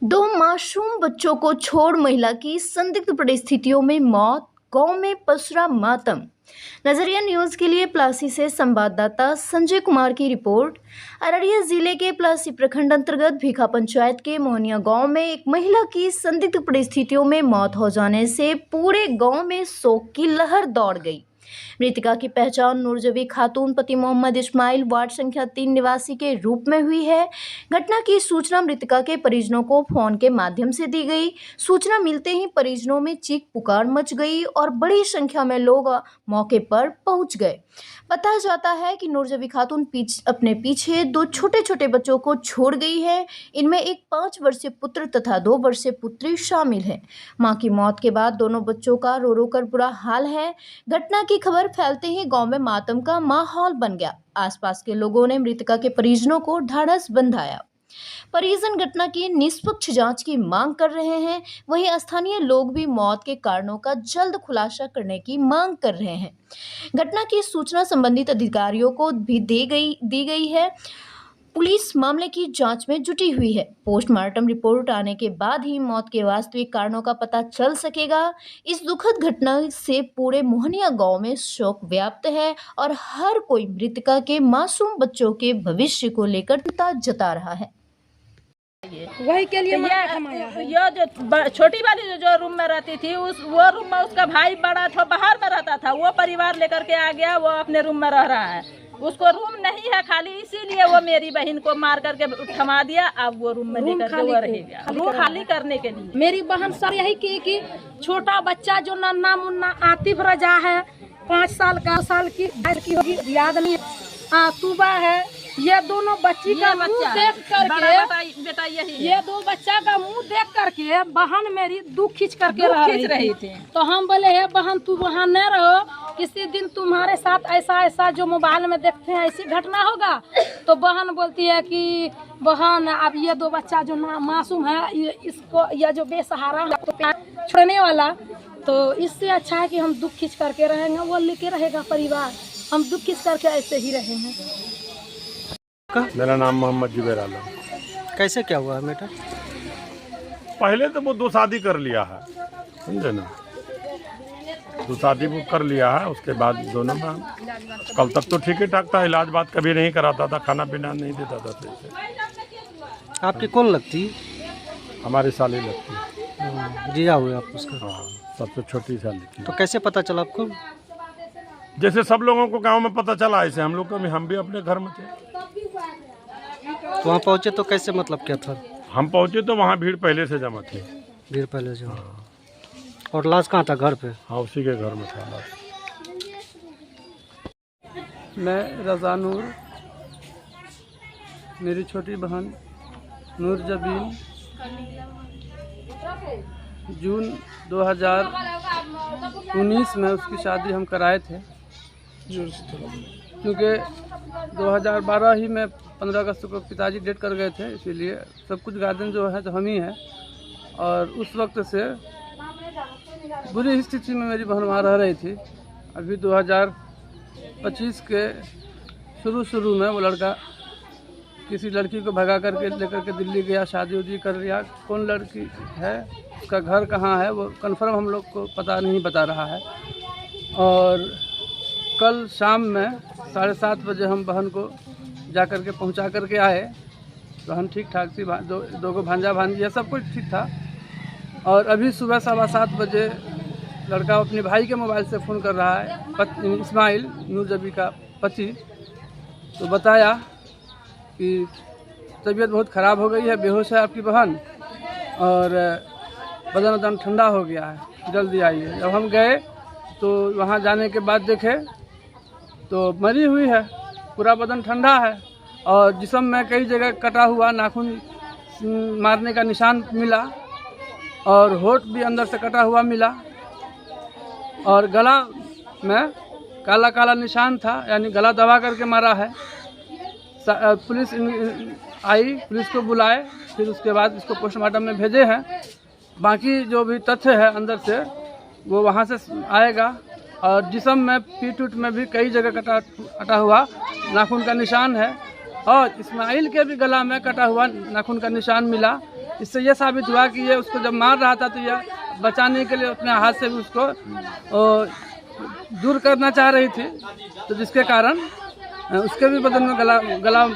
दो मासूम बच्चों को छोड़ महिला की संदिग्ध परिस्थितियों में मौत, गांव में पसरा मातम। नजरिया न्यूज के लिए प्लासी से संवाददाता संजय कुमार की रिपोर्ट। अररिया जिले के प्लासी प्रखंड अंतर्गत भीखा पंचायत के मोहनिया गांव में एक महिला की संदिग्ध परिस्थितियों में मौत हो जाने से पूरे गांव में शोक की लहर दौड़ गई। मृतका की पहचान नूरजबी खातून पति मोहम्मद इस्माइल वार्ड संख्या 3 निवासी के रूप में हुई है। घटना की सूचना मृतका के परिजनों को फोन के माध्यम से दी गई। सूचना मिलते ही परिजनों में चीख पुकार मच गई और बड़ी संख्या में लोग मौके पर पहुंच गए। बताया जाता है कि नूरजबी खातून अपने पीछे दो छोटे छोटे बच्चों को छोड़ गई है। इनमें एक 5 वर्षीय पुत्र तथा 2 वर्षीय पुत्री शामिल है। मां की मौत के बाद दोनों बच्चों का रो रो कर बुरा हाल है। घटना की खबर फैलते ही गांव में मातम का माहौल बन गया। आसपास के लोगों ने मृतका के परिजनों को ढाढ़स बंधाया। परिजन घटना की निष्पक्ष जांच की मांग कर रहे हैं। वहीं स्थानीय लोग भी मौत के कारणों का जल्द खुलासा करने की मांग कर रहे हैं। घटना की सूचना संबंधित अधिकारियों को भी दी गई है। पुलिस मामले की जांच में जुटी हुई है। पोस्टमार्टम रिपोर्ट आने के बाद ही मौत के वास्तविक कारणों का पता चल सकेगा। इस दुखद घटना से पूरे मोहनिया गांव में शोक व्याप्त है और हर कोई मृतका के मासूम बच्चों के भविष्य को लेकर चिंता जता रहा है। वही के लिए ये जो छोटी वाली जो रूम में रहती थी वो रूम में उसका भाई बड़ा था, बाहर में रहता था। वो परिवार लेकर के आ गया, वो अपने रूम में रह रहा है। उसको रूम नहीं है खाली, इसीलिए वो मेरी बहन को मार करके थमा दिया। अब वो रूम में लेकर के वो रहेगा, रूम खाली करने के लिए। मेरी बहन सर यही की कि छोटा बच्चा जो नन्ना मुन्ना आतिफ रजा है, 5 साल का साल की होगी, याद नहीं, तुबा है। ये दोनों बच्ची का मुंह देख करके बेटा यही ये दो बच्चा का मुंह देख करके बहन मेरी दुख खींच करके रही थी। तो हम बोले है बहन तू वहाँ न रहो, किसी दिन तुम्हारे साथ ऐसा ऐसा जो मोबाइल में देखते हैं ऐसी घटना होगा। तो बहन बोलती है कि बहन अब ये दो बच्चा जो मासूम है, इसको यह जो बेसहारा तो छोड़ने वाला, तो इससे अच्छा है कि हम दुख खींच करके रहेंगे। वो लेके रहेगा परिवार, हम दुख खींच करके ऐसे ही रहेंगे। मेरा नाम मोहम्मद जुबैर आलम। कैसे क्या हुआ है बेटा? पहले तो वो 2 शादी कर लिया है, समझे ना, 2 शादी वो कर लिया है। उसके बाद दोनों में कल तक तो ठीक ही ठाक था, इलाज बात कभी नहीं कराता था, खाना पीना नहीं देता था। तो आपकी कौन लगती? हमारी साली लगती। जीजा हुए आप उसका? हाँ, सबसे छोटी साली थी। तो कैसे पता चला आपको? जैसे सब लोगों को गांव में पता चला, ऐसे हम लोग को भी, हम भी अपने घर में थे। तो वहाँ पहुँचे तो कैसे, मतलब क्या था? हम पहुँचे तो वहाँ भीड़ पहले से जमा थी। भीड़ पहले से? और लाश कहाँ था? घर पे? हाँ, उसी के घर में था लाश। मैं रज़ा नूर, मेरी छोटी बहन नूर जबीन, जून 2019 में उसकी शादी हम कराए थे। क्योंकि 2012 ही में 15 अगस्त को पिताजी डेट कर गए थे, इसीलिए सब कुछ गार्जियन जो है तो हम ही हैं। और उस वक्त से बुरी स्थिति में मेरी बहन वहाँ रह रही थी। अभी 2025 के शुरू में वो लड़का किसी लड़की को भगा करके लेकर के दिल्ली गया, शादी उदी कर लिया। कौन लड़की है, उसका घर कहाँ है, वो कंफर्म हम लोग को पता नहीं बता रहा है। और कल शाम में 7:30 बजे हम बहन को जा कर के पहुँचा करके आए। बहन ठीक ठाक थी, दो को भांजा भांजी है, सब कुछ ठीक था। और अभी सुबह 7:15 बजे लड़का अपने भाई के मोबाइल से फ़ोन कर रहा है, इस्माइल नूरजबी का पति। तो बताया कि तबीयत बहुत ख़राब हो गई है, बेहोश है आपकी बहन और बदन ठंडा हो गया है, जल्दी आइए। जब हम गए तो वहाँ जाने के बाद देखे तो मरी हुई है, पूरा बदन ठंडा है और जिस्म में कई जगह कटा हुआ नाखून मारने का निशान मिला और होठ भी अंदर से कटा हुआ मिला और गला में काला काला निशान था, यानी गला दबा करके मारा है। पुलिस आई, पुलिस को बुलाए, फिर उसके बाद इसको पोस्टमार्टम में भेजे हैं। बाकी जो भी तथ्य है अंदर से वो वहाँ से आएगा। और जिस्म में पीठ उठ में भी कई जगह कटा हुआ नाखून का निशान है और इस्माइल के भी गला में कटा हुआ नाखून का निशान मिला। इससे ये साबित हुआ कि ये उसको जब मार रहा था तो ये बचाने के लिए अपने हाथ से भी उसको दूर करना चाह रही थी, तो जिसके कारण उसके भी बदन में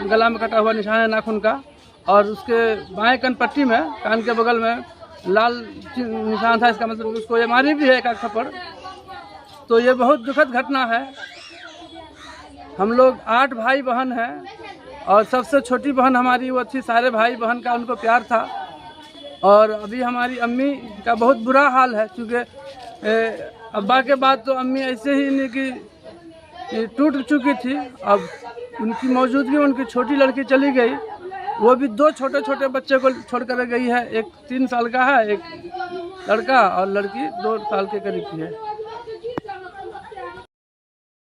गला में कटा हुआ निशान है नाखून का, और उसके बाएं कान पट्टी में कान के बगल में लाल निशान था। इसका मतलब उसको ये मारी भी है एक थप्पड़। तो ये बहुत दुखद घटना है। हम लोग 8 भाई बहन हैं और सबसे छोटी बहन हमारी वो थी। सारे भाई बहन का उनको प्यार था। और अभी हमारी अम्मी का बहुत बुरा हाल है, क्योंकि अब्बा के बाद तो अम्मी ऐसे ही नहीं कि टूट चुकी थी। अब उनकी मौजूदगी में उनकी छोटी लड़की चली गई, वो भी 2 छोटे छोटे बच्चे को छोड़ कर गई है। एक 3 साल का है, एक लड़का, और लड़की 2 साल के करीब की है।